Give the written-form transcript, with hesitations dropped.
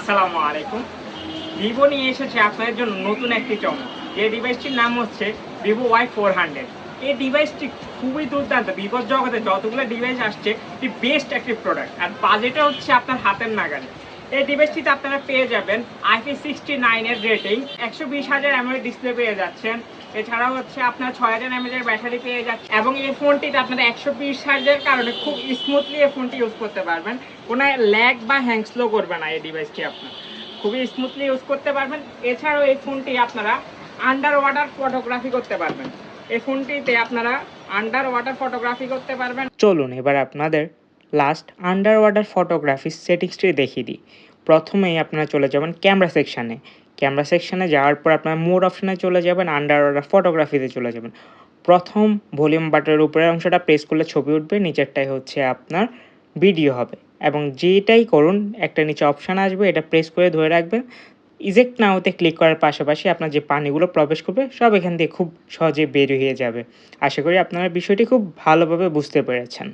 আসসালামু আলাইকুম। ভিভো নিয়ে এসেছে আপনাদের জন্য নতুন একটি চমক। যে ডিভাইসটির নাম হচ্ছে ভিভো Y400। এই ডিভাইসটি খুবই দুর্দান্ত। ভিভোর জগতে যতগুলো ডিভাইস আসছে এটি বেস্ট একটি প্রোডাক্ট, আর বাজেটে হচ্ছে আপনার হাতের নাগালে। এই ডিভাইসটিতে আপনারা পেয়ে যাবেন IP69 এর রেটিং, 120,000 mAh ডিসপ্লে পেয়ে যাচ্ছেন। এছাড়াও হচ্ছে আপনার 6000 mAh এর ব্যাটারি পেয়ে যাচ্ছেন, এবং এই ফোনটিতে আপনারা 120 হার্জের কারণে খুব স্মুথলি এই ফোনটি ইউজ করতে পারবেন। কোনো ল্যাগ বা হ্যাং স্লো করবে না এই ডিভাইসটি, আপনার খুবই স্মুথলি ইউজ করতে পারবেন। এছাড়াও এই ফোনটি আপনারা আন্ডার ওয়াটার ফটোগ্রাফি করতে পারবেন। এই ফোনটিতে আপনারা আন্ডার ওয়াটার ফটোগ্রাফি করতে পারবেন। চলুন এবার আপনাদের লাস্ট আন্ডার ওয়াটার ফটোগ্রাফি সেটিংসটি দেখিয়ে দিই। প্রথমেই আপনারা চলে যাবেন ক্যামেরা সেকশানে। ক্যামেরা সেকশানে যাওয়ার পর আপনারা মোড অপশানে চলে যাবেন, আন্ডার ওয়াটার ফটোগ্রাফিতে চলে যাবেন। প্রথম ভলিউম বাটনের উপরের অংশটা প্রেস করলে ছবি উঠবে, নিচেরটাই হচ্ছে আপনার ভিডিও হবে। এবং যেটাই করুন একটা নিচে অপশান আসবে, এটা প্রেস করে ধরে রাখবেন। ইজেক্ট নাওতে ক্লিক করার পাশাপাশি আপনার যে পানিগুলো প্রবেশ করবে সব এখান দিয়ে খুব সহজে বের হয়ে যাবে। আশা করি আপনারা বিষয়টি খুব ভালোভাবে বুঝতে পেরেছেন।